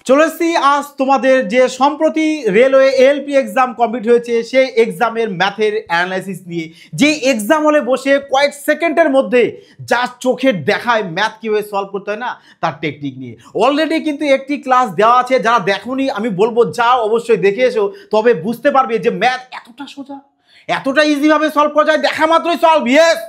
চলে এসেছি আজ তোমাদের যে সম্প্রতি রেলওয়ে এএলপি এক্সাম কমপ্লিট হয়েছে সেই এক্সামের ম্যাথের অ্যানালাইসিস নিয়ে। যে এক্সাম হলে বসে কয়েক সেকেন্ডের মধ্যে যা চোখের দেখায় ম্যাথ কীভাবে সলভ করতে হয় না তার টেকনিক নিয়ে অলরেডি কিন্তু একটি ক্লাস দেওয়া আছে। যারা দেখোনি আমি বলবো যাও, অবশ্যই দেখে এসো, তবে বুঝতে পারবে যে ম্যাথ এতটা সোজা, এতটা ইজিভাবে সলভ করা যায়। দেখা মাত্রই সলভ, ইয়েস,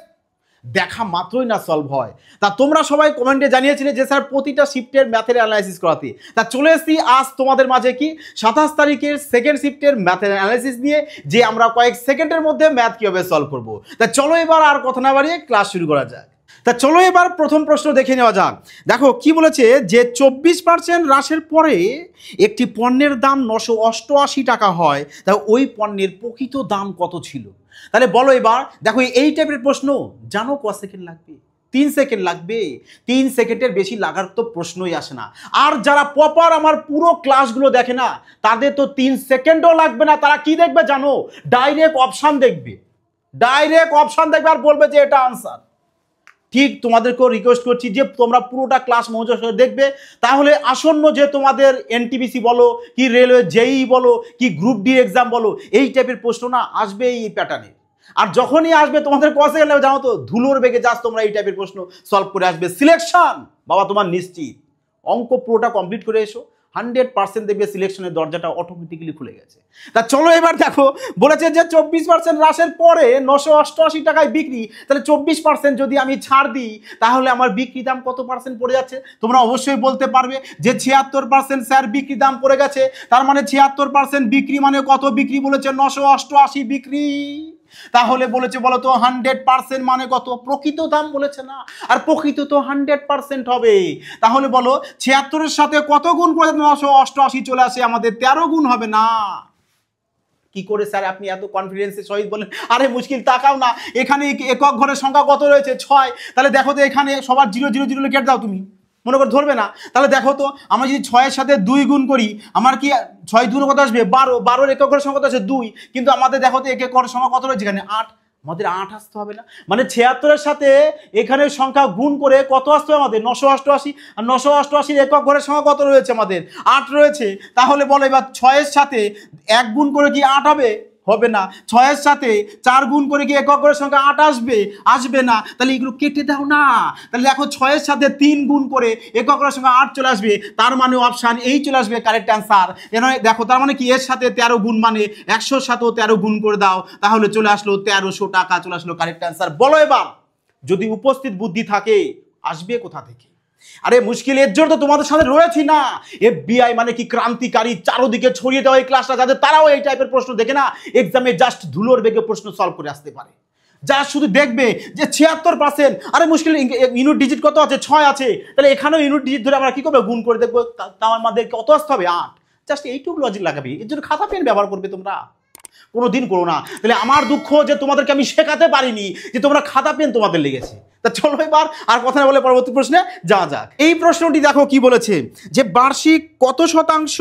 দেখা মাত্রই না সলভ হয়। তা তোমরা সবাই কমেন্টে জানিয়েছিলে যে স্যার প্রতিটা শিফটের ম্যাথের অ্যানালাইসিস করাতে। তা চলে এসেছি আজ তোমাদের মাঝে কি 27 তারিখের সেকেন্ড শিফটের ম্যাথের অ্যানালাইসিস নিয়ে, যে আমরা কয়েক সেকেন্ডের মধ্যে ম্যাথ কীভাবে সলভ করব। তা চলো এবার আর কথা না বাড়িয়ে ক্লাস শুরু করা যাক। তা চলো এবার প্রথম প্রশ্ন দেখে নেওয়া যাক। দেখো কি বলেছে, যে 24% হ্রাসের পরে একটি পণ্যের দাম 988 টাকা হয়, তা ওই পণ্যের প্রকৃত দাম কত ছিল? তাহলে বলো এবার। দেখো এই টাইপের প্রশ্ন জানো ক সেকেন্ড লাগবে? 3 সেকেন্ড লাগবে। 3 সেকেন্ডের বেশি লাগার তো প্রশ্নই আসে না। আর যারা প্রপার আমার পুরো ক্লাসগুলো দেখে না তাদের তো 3 সেকেন্ডও লাগবে না। তারা কি দেখবে জানো? ডাইরেক্ট অপশান দেখবে, ডাইরেক্ট অপশান দেখবে আর বলবে যে এটা আনসার। ঠিক তোমাদেরকেও রিকোয়েস্ট করছি যে তোমরা পুরোটা ক্লাস মনোযোগ সহকারে দেখবে, তাহলে আসন্ন যে তোমাদের এনটিপিসি বলো কি রেলওয়ে জেই বলো কি গ্রুপ ডি এক্সাম বলো, এই টাইপের প্রশ্ন না আসবে এই প্যাটার্নে। আর যখনই আসবে তোমাদের কষে গেলে জানো তো ধুলোর বেগে যাস তোমরা এই টাইপের প্রশ্ন সলভ করে আসবে। সিলেকশন বাবা তোমার নিশ্চিত। অঙ্ক পুরোটা কমপ্লিট করে এসো, 100% দেখবে সিলেকশনের দরজাটা অটোমেটিক্যালি খুলে গেছে। তা চলো এবার দেখো, বলেছে যে 24% হ্রাসের পরে 988 টাকায় বিক্রি। তাহলে 24% যদি আমি ছাড় দিই তাহলে আমার বিক্রি দাম কত পার্সেন্ট পড়ে যাচ্ছে? তোমরা অবশ্যই বলতে পারবে যে 76% স্যার বিক্রি দাম পড়ে গেছে। তার মানে 76% বিক্রি মানে কত বিক্রি বলেছে? 988 বিক্রি। তাহলে বলেছে বলো তো 100% মানে কত? প্রকৃত দাম বলেছে না, আর প্রকৃত তো 100% হবে। তাহলে বলো 76-এর সাথে কত গুণ করে 988 চলে আসে আমাদের? 13 গুণ হবে না? কি করে স্যার আপনি এত কনফিডেন্সের সহিত বলেন? আরে মুশকিল, তাকাও না এখানে একক ঘরের সংখ্যা কত রয়েছে? 6। তাহলে দেখো তো এখানে সবার 0 0 0 কেটে দাও, তুমি মনে করে ধরবে না। তাহলে দেখো তো আমরা যদি 6-এর সাথে 2 গুণ করি, আমার কি 6 2 কত আসবে? 12। 12-এর একক ঘরের সংখ্যা কত আছে? 2। কিন্তু আমাদের দেখো তো একক ঘরের সংখ্যা কত রয়েছে এখানে? 8। আমাদের 8 আসতে হবে না? মানে 76-এর সাথে এখানে সংখ্যা গুণ করে কত আসতে হবে আমাদের? 988। আর 988-এর একক ঘরের সংখ্যা কত রয়েছে আমাদের? 8 রয়েছে। তাহলে বলো এবার 6-এর সাথে 1 গুণ করে কি 8 হবে? হবে না। 6-এর সাথে 4 গুণ করে কি একক ঘরের সংখ্যা 8 আসবে? আসবে না। তাহলে এগুলো কেটে দাও না। তাহলে দেখো 6-এর সাথে 3 গুণ করে একক ঘরের সংখ্যা 8 চলে আসবে। তার মানে অপশান এই চলে আসবে কারেক্ট অ্যান্সার। দেখো তার মানে কি, এর সাথে 13 গুণ মানে 100-র সাথেও 13 গুণ করে দাও, তাহলে চলে আসলো 1300 টাকা, চলে আসলো কারেক্ট অ্যান্সার। বলো এবার, যদি উপস্থিত বুদ্ধি থাকে আসবে কোথা থেকে? আরে মুশকিল, এর জন্য তো তোমাদের সাথে রয়েছি না। এফবিআই মানে কি ক্রান্তিকারী, চারোদিকে ছড়িয়ে দেওয়া এই ক্লাসটা, যাদের তারাও এই টাইপের প্রশ্ন দেখে না এক্সামে জাস্ট ধুলোর বেগে প্রশ্ন সলভ করে আসতে পারে। যা শুধু দেখবে যে 76%, আরে মুশকিল ইউনিট ডিজিট কত আছে? 6 আছে। তাহলে এখানেও ইউনিট ডিজিট ধরে আমরা কি করবো? গুণ করে দেখবো। তার আমাদের কত আসতে হবে? 8। জাস্ট এইটুকু লজিক লাগাবে। এর জন্য খাতা পেন ব্যবহার করবে তোমরা, কোনোদিন করো না। তাহলে আমার দুঃখ যে তোমাদেরকে আমি শেখাতে পারিনি যে তোমরা খাতা পেন তোমাদের লেগেছে। তা চলো এবার আর কথা না বলে পরবর্তী প্রশ্নে যাওয়া যাক। এই প্রশ্নটি দেখো কি বলেছে, যে বার্ষিক কত শতাংশ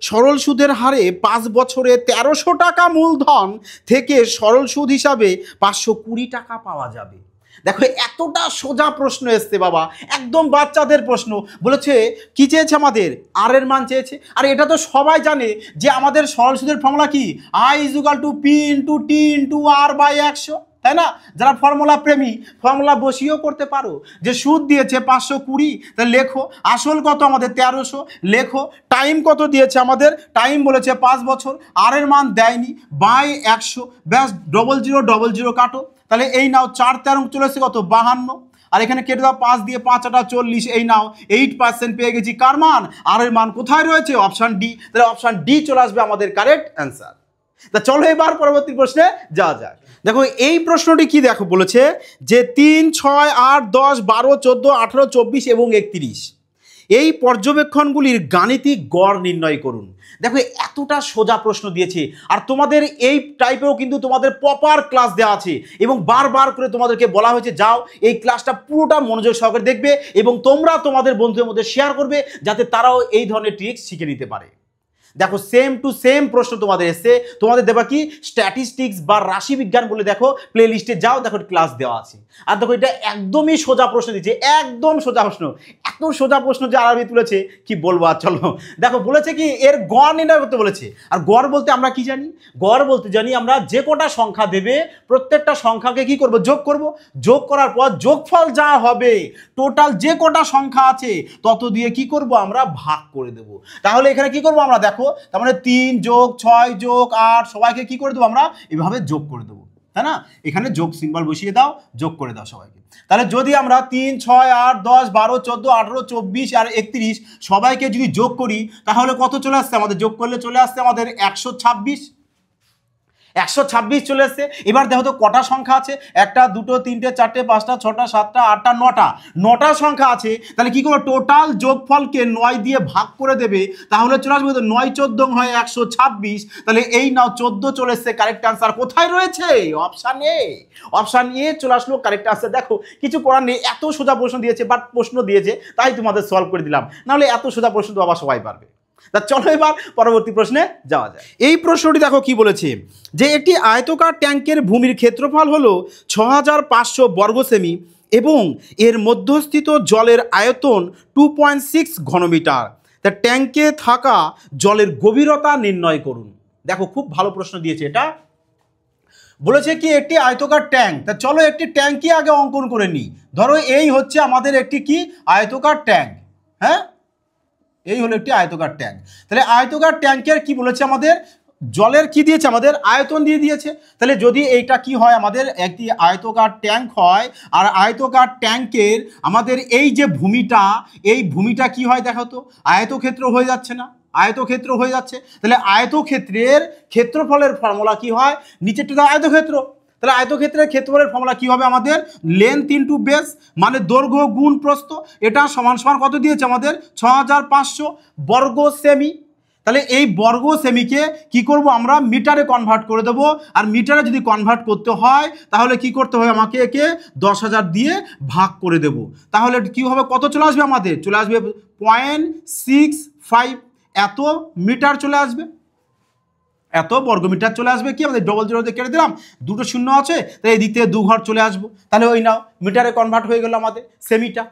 সরল সুদের হারে 5 বছরে 1300 টাকা মূলধন থেকে সরল সুদ হিসাবে 520 টাকা পাওয়া যাবে? দেখো এতটা সোজা প্রশ্ন এসছে বাবা, একদম বাচ্চাদের প্রশ্ন। বলেছে কি চেয়েছে আমাদের? আর এর মান চেয়েছে। আর এটা তো সবাই জানে যে আমাদের সরল সুদের ফর্মুলা কি? I = P × T × R/100, তাই না? যারা ফর্মুলা প্রেমী ফর্মুলা বসিয়েও করতে পারো। যে সুদ দিয়েছে 520, তাহলে লেখো আসল কত আমাদের? 1300। লেখো টাইম কত দিয়েছে আমাদের? টাইম বলেছে 5 বছর। আর এর মান দেয়নি, বাই 100, ব্যাস 00 00 কাটো। তাহলে এই নাও 4 13 চলে এসেছে কত? 52। আর এখানে কেটে দাও 5 দিয়ে, 5 8 40। এই নাও 8% পেয়ে গেছি। কার মান? আর এর মান কোথায় রয়েছে? Option D. তাহলে অপশান ডি চলে আসবে আমাদের কারেক্ট অ্যান্সার। তা চলো এবার পরবর্তী প্রশ্নে যাওয়া যাক। দেখো এই প্রশ্নটি কি দেখো বলেছে, যে 3 6 8 10 12 14 18 24 এবং 31 এই পর্যবেক্ষণগুলির গাণিতিক গড় নির্ণয় করুন। দেখো এতটা সোজা প্রশ্ন দিয়েছে, আর তোমাদের এই টাইপেও কিন্তু তোমাদের প্রপার ক্লাস দেওয়া আছে এবং বারবার করে তোমাদেরকে বলা হয়েছে যাও এই ক্লাসটা পুরোটা মনোযোগ সহকারে দেখবে এবং তোমরা তোমাদের বন্ধুদের মধ্যে শেয়ার করবে যাতে তারাও এই ধরনের ট্রিক্স শিখে নিতে পারে। দেখো সেম টু সেম প্রশ্ন তোমাদের এসছে, তোমাদের দেবা কি স্ট্যাটিস্টিক্স বা রাশি বিজ্ঞান বলে দেখো প্লে লিস্টে যাও, দেখো ক্লাস দেওয়া আছে। আর দেখো এটা একদমই সোজা প্রশ্ন দিচ্ছে, একদম সোজা প্রশ্ন, এত সোজা প্রশ্ন যে আরবি তুলেছে কি বলবো। আর চলো দেখো বলেছে কি এর গড় নির্ণয় করতে বলেছে। আর গড় বলতে আমরা কি জানি, গড় বলতে জানি আমরা যে কটা সংখ্যা দেবে প্রত্যেকটা সংখ্যাকে কি করব, যোগ করব, যোগ করার পর যোগফল যা হবে টোটাল যে কটা সংখ্যা আছে তত দিয়ে কি করব আমরা ভাগ করে দেব। তাহলে এখানে কি করব আমরা দেখো, তার মানে 3 যোগ 6 যোগ 8 সবাইকে কি করে দেবো আমরা এভাবে যোগ করে দেবো, তাই না? এখানে যোগ সিম্বল বসিয়ে দাও, যোগ করে দাও সবাইকে। তাহলে যদি আমরা 3 6 8 10 12 14 18 24 আর 31 সবাইকে যদি যোগ করি তাহলে কত চলে আসছে আমাদের, যোগ করলে চলে আসছে আমাদের 126, 126 চলে আসছে। এবার দেখো তো কটা সংখ্যা আছে, 1 2 3 4 5 6 7 8 9টা, 9টা সংখ্যা আছে। তাহলে কি করবো, টোটাল যোগফলকে 9 দিয়ে ভাগ করে দেবে, তাহলে চলে আসবে তো 9 14 হয় 126। তাহলে এই নাও 14 চলে এসছে, কারেক্ট আনসার কোথায় রয়েছে, অপশান এ। অপশান এ চলে আসলো কারেক্ট আনসার। দেখো কিছু করার নেই, এত সোজা প্রশ্ন দিয়েছে, বাট প্রশ্ন দিয়েছে তাই তোমাদের সলভ করে দিলাম, নাহলে এত সোজা প্রশ্ন তো আবার সবাই পারবে। তা চলো এবার পরবর্তী প্রশ্নে যাওয়া যায়। এই প্রশ্নটি দেখো কি বলেছে, যে একটি আয়তকার ট্যাঙ্কের ভূমির ক্ষেত্রফল হলো 6500 বর্গ সেমি এবং এর মধ্যস্থিত জলের আয়তন 2.6 ঘনমিটার। তা ট্যাঙ্কে থাকা জলের গভীরতা নির্ণয় করুন। দেখো খুব ভালো প্রশ্ন দিয়েছে এটা, বলেছে কি একটি আয়তকার ট্যাঙ্ক। তা চলো একটি ট্যাঙ্কই আগে অঙ্কন করে নিই। ধরো এই হচ্ছে আমাদের একটি কি আয়তকার ট্যাঙ্ক, হ্যাঁ এই হলো একটি আয়তকার ট্যাঙ্ক। তাহলে আয়তকার ট্যাঙ্কের কি বলেছে আমাদের, জলের কি দিয়েছে আমাদের, আয়তন দিয়ে দিয়েছে। তাহলে যদি এইটা কি হয় আমাদের একটি আয়তকার ট্যাঙ্ক হয়, আর আয়তকার ট্যাঙ্কের আমাদের এই যে ভূমিটা, এই ভূমিটা কি হয় দেখো তো, আয়তক্ষেত্র হয়ে যাচ্ছে না, আয়তক্ষেত্র হয়ে যাচ্ছে। তাহলে আয়তক্ষেত্রের ক্ষেত্রফলের ফর্মুলা কি হয়, নিচেরটা তো আয়তক্ষেত্র, তাহলে আয়তক্ষেত্রের ক্ষেত্রফলের ফর্মুলা কি হবে আমাদের, লেন্থ ইনটু বেস, মানে দৈর্ঘ্য গুণ প্রস্থ। এটা সমান সমান কত দিয়েছে আমাদের, 6500 বর্গ সেমি। তাহলে এই বর্গ সেমিকে কি করব আমরা মিটারে কনভার্ট করে দেবো। আর মিটারে যদি কনভার্ট করতে হয় তাহলে কি করতে হবে, আমাকে একে 10,000 দিয়ে ভাগ করে দেব। তাহলে কি হবে, কত চলে আসবে আমাদের, চলে আসবে 0.65 এত মিটার চলে আসবে, এত বর্গমিটার চলে আসবে। কি আমাদের ডবল জিরোতে কেটে দিলাম, দুটো শূন্য আছে, তাই এই দিক থেকে 2 ঘর চলে আসবো। তাহলে ওই নাও মিটারে কনভার্ট হয়ে গেল আমাদের সেমিটা,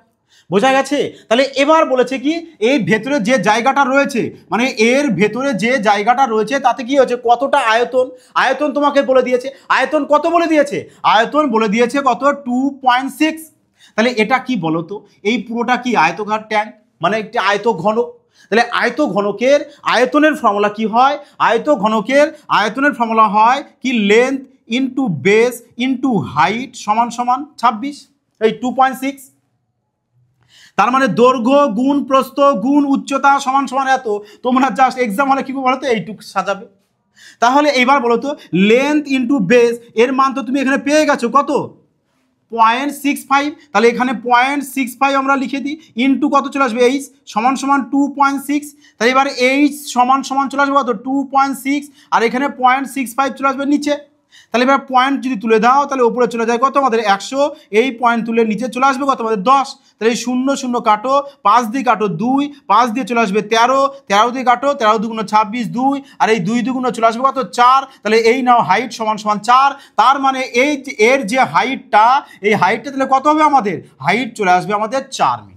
বোঝা গেছে। তাহলে এবার বলেছে কি এই ভেতরে যে জায়গাটা রয়েছে, মানে এর ভেতরে যে জায়গাটা রয়েছে তাতে কি হয়েছে, কতটা আয়তন, আয়তন তোমাকে বলে দিয়েছে। আয়তন কত বলে দিয়েছে, আয়তন বলে দিয়েছে কত, 2.6। তাহলে এটা কি বলতো, এই পুরোটা কি আয়তকার ট্যাঙ্ক, মানে একটি আয়ত ঘনক। তাহলে আয়ত ঘনকের আয়তনের ফর্মুলা কি হয়, আয়ত ঘনকের আয়তনের ফর্মুলা হয় কি, length into base into height সমান সমান 26, এই 2.6। তার মানে দৈর্ঘ্য গুণ প্রস্থ গুণ উচ্চতা সমান সমান এত। তোমরা জাস্ট এক্সাম হলে কি বলো তো, এইটুকু সাজাবে। তাহলে এইবার বলো তো, লেন্থ ইনটু বেস এর মান তো তুমি এখানে পেয়ে গেছো কত, 0.65। তাহলে এখানে 0.65 আমরা লিখে দিই, ইনটু কত চলে আসবে, এইচ সমান সমান 2.6। তাহলে এবার এইচ সমান সমান চলে আসবে কত, 2.6, আর এখানে 0.65 চলে আসবে নিচে। তাহলে এবার পয়েন্ট যদি তুলে দাও তাহলে উপরে চলে যায় কত আমাদের 100, এই পয়েন্ট তুলে নিচে চলে আসবে কত আমাদের 10। তাহলে এই 0 0 কাটো, 5 দিয়ে কাটো 2, 5 দিয়ে চলে আসবে 13, 13 দিয়ে কাটো, 13 দুগুণ 26 2, আর এই 2 দুগুণ চলে আসবে কত 4। তাহলে এই নাও হাইট সমান সমান 4। তার মানে এই এর যে হাইটটা, এই হাইটটা তাহলে কত হবে আমাদের, হাইট চলে আসবে আমাদের 4 মিটার।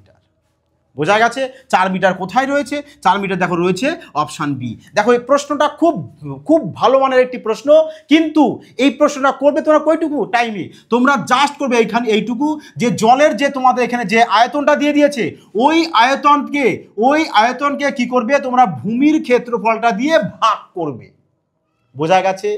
বোঝা গেছে 4 মিটার কোথায় রয়েছে, 4 মিটার দেখো রয়েছে অপশান বি। দেখো এই প্রশ্নটা খুব খুব ভালো মানের একটি প্রশ্ন, কিন্তু এই প্রশ্নটা করবে তোমরা কয়টুকু টাইমে, তোমরা জাস্ট করবে এইখানে এইটুকু, যে জলের যে তোমাদের এখানে যে আয়তনটা দিয়ে দিয়েছে ওই আয়তনকে কি করবে তোমরা ভূমির ক্ষেত্রফলটা দিয়ে ভাগ করবে। বোঝা গেছে,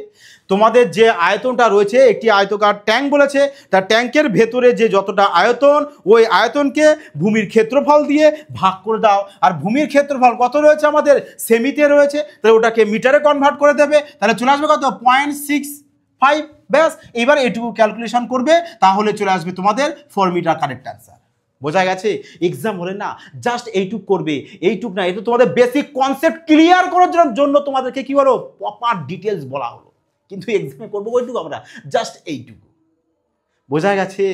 তোমাদের যে আয়তনটা রয়েছে একটি আয়তকার ট্যাঙ্ক বলেছে, তার ট্যাঙ্কের ভেতরে যে যতটা আয়তন ওই আয়তনকে ভূমির ক্ষেত্রফল দিয়ে ভাগ করে দাও। আর ভূমির ক্ষেত্রফল কত রয়েছে আমাদের, সেমিতে রয়েছে, তাহলে ওটাকে মিটারে কনভার্ট করে দেবে, তাহলে চলে আসবে কত 0.65। ব্যাস এবার এটুকু ক্যালকুলেশন করবে, তাহলে চলে আসবে তোমাদের 4 মিটার কারেক্ট অ্যান্সার। বোঝা গেছে, এক্সাম হলে না জাস্ট এইটুক করবে, এইটুক না, এটা তোমাদের বেসিক কনসেপ্ট ক্লিয়ার করার জন্য তোমাদেরকে কি বলো প্রপার ডিটেলস বলা হলো, কিন্তু এক্সামে করবো ওইটুকু আমরা, জাস্ট এইটুকু। বোঝা গেছে?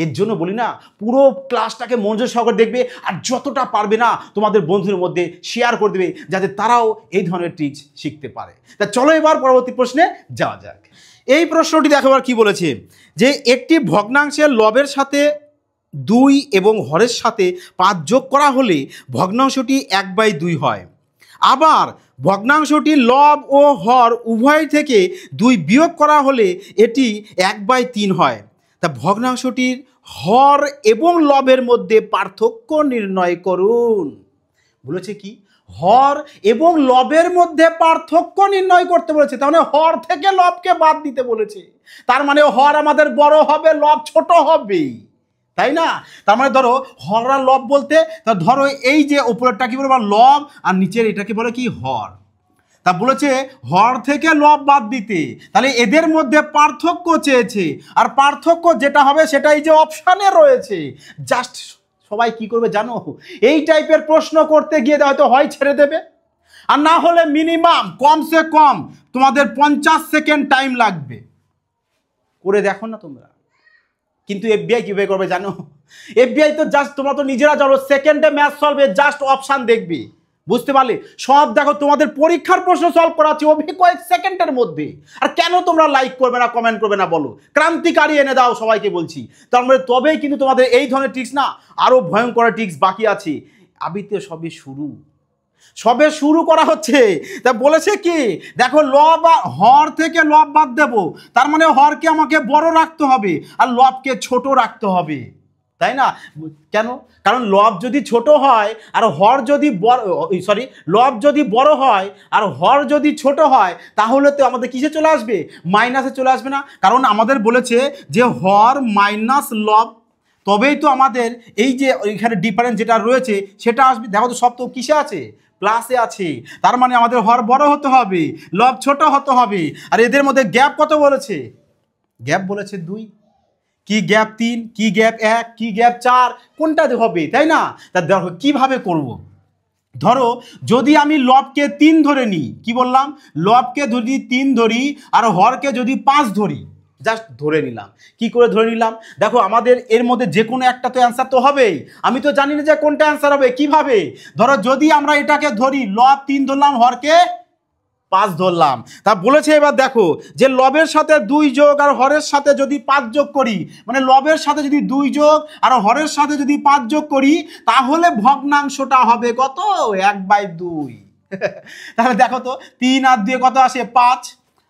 এর জন্য বলি না, পুরো ক্লাসটাকে মনোযোগ সহকারে দেখবে, আর যতটা পারবে না তোমাদের বন্ধুদের মধ্যে শেয়ার করে দেবে, যাতে তারাও এই ধরনের ট্রিক্স শিখতে পারে। তা চলো এবার পরবর্তী প্রশ্নে যাওয়া যাক। এই প্রশ্নটি দেখো এবার কি বলেছে, যে একটি ভগ্নাংশের লবের সাথে 2 এবং হরের সাথে 5 যোগ করা হলে ভগ্নাংশটি 1/2 হয়। আবার ভগ্নাংশটি লব ও হর উভয় থেকে 2 বিয়োগ করা হলে এটি 1/3 হয়। তা ভগ্নাংশটির হর এবং লবের মধ্যে পার্থক্য নির্ণয় করুন। বলেছে কি, হর এবং লবের মধ্যে পার্থক্য নির্ণয় করতে বলেছে। তার মানে হর থেকে লবকে বাদ দিতে বলেছে। তার মানে হর আমাদের বড় হবে, লব ছোট হবে, তাই না? তার মানে ধরো হর আর লব বলতে, তা ধরো এই যে উপরেরটা কি বলে লব, আর নিচের এটাকে বলে কি হর। তা বলেছে হর থেকে লব বাদ দিতে, তাহলে এদের মধ্যে পার্থক্য চেয়েছে, আর পার্থক্য যেটা হবে সেটাই যে অপশানে রয়েছে। জাস্ট সবাই কি করবে জানো, এই টাইপের প্রশ্ন করতে গিয়ে হয়তো হয় ছেড়ে দেবে, আর না হলে মিনিমাম কমসে কম তোমাদের 50 সেকেন্ড টাইম লাগবে। করে দেখো না তোমরা। কিন্তু এফবিআই কিভাবে করবে জানো? এফবিআই তো জাস্ট তোমরা তো নিজেরা জানো, সেকেন্ডে ম্যাথ সলভে জাস্ট অপশান দেখবে, বুঝতে পারলে? সব দেখো তোমাদের পরীক্ষার প্রশ্ন সলভ করাচ্ছে কয়েক সেকেন্ডের মধ্যে। আর কেন তোমরা লাইক করবে না, কমেন্ট করবে না বলো? ক্রান্তিকারী এনে দাও সবাইকে বলছি। তার মানে তবেই কিন্তু তোমাদের এই ধরনের ট্রিক্স না, আরো ভয়ঙ্কর ট্রিক্স বাকি আছে। আবিতে সবে শুরু করা হচ্ছে। তা বলেছে কি দেখো, লব হর থেকে লব বাদ দেব, তার মানে হরকে আমাকে বড় রাখতে হবে আর লবকে ছোট রাখতে হবে, তাই না? কেন? কারণ লব যদি ছোট হয় আর হর যদি লব যদি বড় হয় আর হর যদি ছোট হয়, তাহলে তো আমাদের কিসে চলে আসবে? মাইনাসে চলে আসবে না? কারণ আমাদের বলেছে যে হর মাইনাস লব, তবেই তো আমাদের এই যে এখানে ডিফারেন্স যেটা রয়েছে সেটা আসবে। দেখো তো সব তো কিসে আছে? প্লাসে আছে। তার মানে আমাদের হর বড় হতে হবে, লব ছোট হতে হবে। আর এদের মধ্যে গ্যাপ কত বলেছে? গ্যাপ বলেছে 2। কি গ্যাপ 3, কি গ্যাপ 1, কি গ্যাপ 4, কোনটা হবে, তাই না? তা দেখো কিভাবে করব। ধরো যদি আমি লবকে 3 ধরে নিই, কি বললাম? লবকে যদি 3 ধরি আর হরকে যদি 5 ধরি, জাস্ট ধরে নিলাম। কি করে ধরে নিলাম? দেখো আমাদের এর মধ্যে যে কোনো একটা তো অ্যান্সার তো হবেই। আমি তো জানি না যে কোনটা অ্যান্সার হবে। কিভাবে? ধরো যদি আমরা এটাকে ধরি, লব 3 ধরলাম, হরকে 5 ধরলাম। তা বলেছে এবার দেখো যে লবের সাথে 2 যোগ আর হরের সাথে যদি 5 যোগ করি, মানে লবের সাথে যদি 2 যোগ আর হরের সাথে যদি 5 যোগ করি, তাহলে ভগ্নাংশটা হবে কত? 1/2। তাহলে দেখো তো 3 আর 2 কত আসে? 5।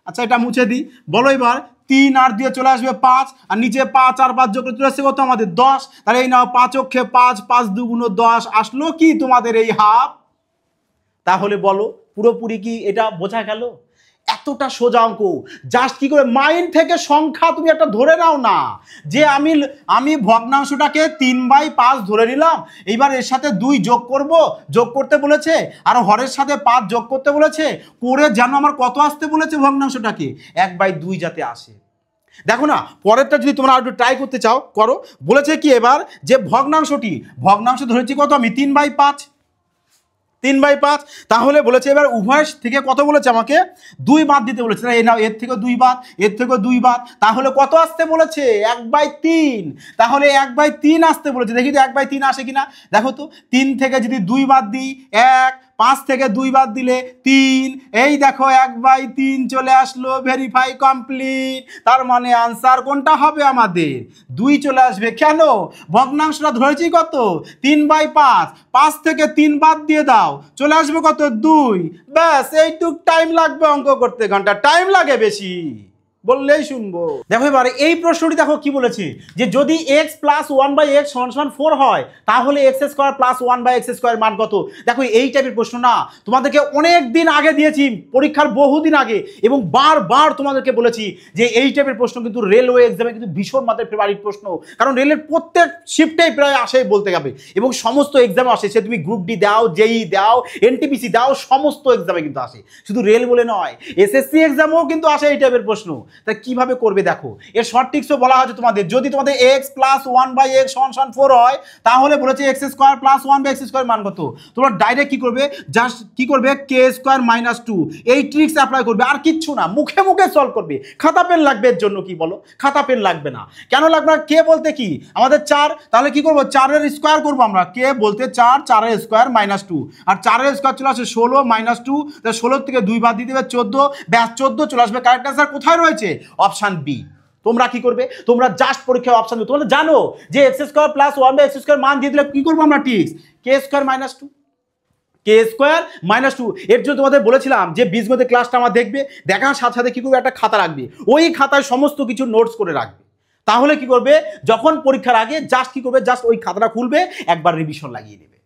আচ্ছা এটা মুছে দিই, বলো এবার। 3 আর 2 চলে আসবে 5, আর নিচে 5 আর 5 যোগ করে চলে আসছে কত? আমাদের 10। তাহলে এই নাও 5 অক্ষে 5, 5 2 10 আসলো কি তোমাদের এই হাফ? তাহলে বলো পুরোপুরি কি এটা বোঝা গেল? এতটা সোজা অঙ্ক। জাস্ট কি করে মাইন্ড থেকে সংখ্যা তুমি একটা ধরে নাও না, যে আমি ভগ্নাংশটাকে 3/5 ধরে নিলাম, এইবার এর সাথে 2 যোগ করব, যোগ করতে বলেছে, আর হরের সাথে 5 যোগ করতে বলেছে, করে যেন আমার কত আসতে বলেছে ভগ্নাংশটাকে? 1/2 যাতে আসে। দেখো না, পরেরটা যদি তোমরা একটু ট্রাই করতে চাও করো। বলেছে কি এবার, যে ভগ্নাংশ ধরেছি কত আমি? 3/5। 3/5। তাহলে বলেছে এবার উভয় থেকে কত বলেছে? আমাকে 2 বাদ দিতে বলেছে। এই নাও, এর থেকে 2 বাদ, এর থেকে 2 বাদ, তাহলে কত আসতে বলেছে? 1/3। তাহলে 1/3 আসতে বলেছে। দেখি তো 1/3 আসে কিনা। দেখো তো 3 থেকে যদি 2 বাদ দিই 1, 5 থেকে 2 বাদ দিলে 3, এই দেখো 1/3 চলে আসলো। Verify complete. তার মানে আনসার কোনটা হবে? আমাদের 2 চলে আসবে। কেন? ভগ্নাংশটা ধরেছি কত? 3/5। 5 থেকে 3 বাদ দিয়ে দাও, চলে আসবে কত? 2। ব্যাস, এইটুক টাইম লাগবে অঙ্ক করতে, ঘন্টা টাইম লাগে বেশি বললেই শুনবো। দেখো এবারে এই প্রশ্নটি দেখো কি বলেছে, যে যদি x + 1/x = 4 হয়, তাহলে x² + 1/x² মান কত? দেখো এই টাইপের প্রশ্ন না তোমাদেরকে অনেক দিন আগে দিয়েছি, পরীক্ষার বহুদিন আগে, এবং বারবার তোমাদেরকে বলেছি যে এই টাইপের প্রশ্ন কিন্তু রেলওয়ে এক্সামে কিন্তু ভীষণ মাত্রায় ফেভারিট প্রশ্ন। কারণ রেলের প্রত্যেক শিফটেই প্রায় আসে বলতে যাবে, এবং সমস্ত এক্সামে আসে। সে তুমি গ্রুপ ডি দাও, জেই দাও, এনটিপিসি দাও, সমস্ত এক্সামে কিন্তু আসে। শুধু রেল বলে নয়, এসএসসি এক্সামেও কিন্তু আসে এই টাইপের প্রশ্ন। তা কিভাবে করবে দেখো, এর শর্ট ট্রিক্সও বলা হয়েছে তোমাদের। যদি তোমাদের এক্স প্লাস 1/x সমান 4 হয়, তাহলে বলেছে x square plus 1/x square মান কত, তোমরা ডাইরেক্ট কি করবে, জাস্ট কি করবে, কে স্কোয়ার মাইনাস 2 এই ট্রিক্স অ্যাপ্লাই করবে, আর কিচ্ছু না, মুখে মুখে সলভ করবে। খাতা পেন লাগবে এর জন্য, কি বলো, খাতা পেন লাগবে না। কেন লাগবে না, কে বলতে কি আমাদের 4, তাহলে কি করবো, 4 এর স্কোয়ার করবো আমরা, কে বলতে 4, 4 এর স্কোয়ার মাইনাস 2, আর 4 এর স্কোয়ার চলে আসে 16 মাইনাস 2, 16 থেকে 2 বাদ দিয়ে দেবে 14, ব্যাস 14 চলে আসবে। কারেক্ট অ্যান্সার কোথায় রয়েছে, অপশন বি। তোমরা কি করবে, তোমরা জাস্ট পরীক্ষায় অপশন দেবে, তোমরা জানো যে x square plus 1/x square মান দিয়ে দিলে কি করবো আমরা, ট্রিক্স কে স্কোয়ার মাইনাস 2, কে স্কোয়ার মাইনাস 2। এর জন্য তোমাদের বলেছিলাম যে বীজগণিত ক্লাসটা আমার দেখবে, দেখার সাথে সাথে কি করবে, একটা খাতা রাখবে, ওই খাতায় সমস্ত কিছু নোটস করে রাখবে। তাহলে কি করবে, যখন পরীক্ষার আগে জাস্ট কি করবে, জাস্ট ওই খাতাটা খুলবে, একবার রিভিশন লাগিয়ে দেবে।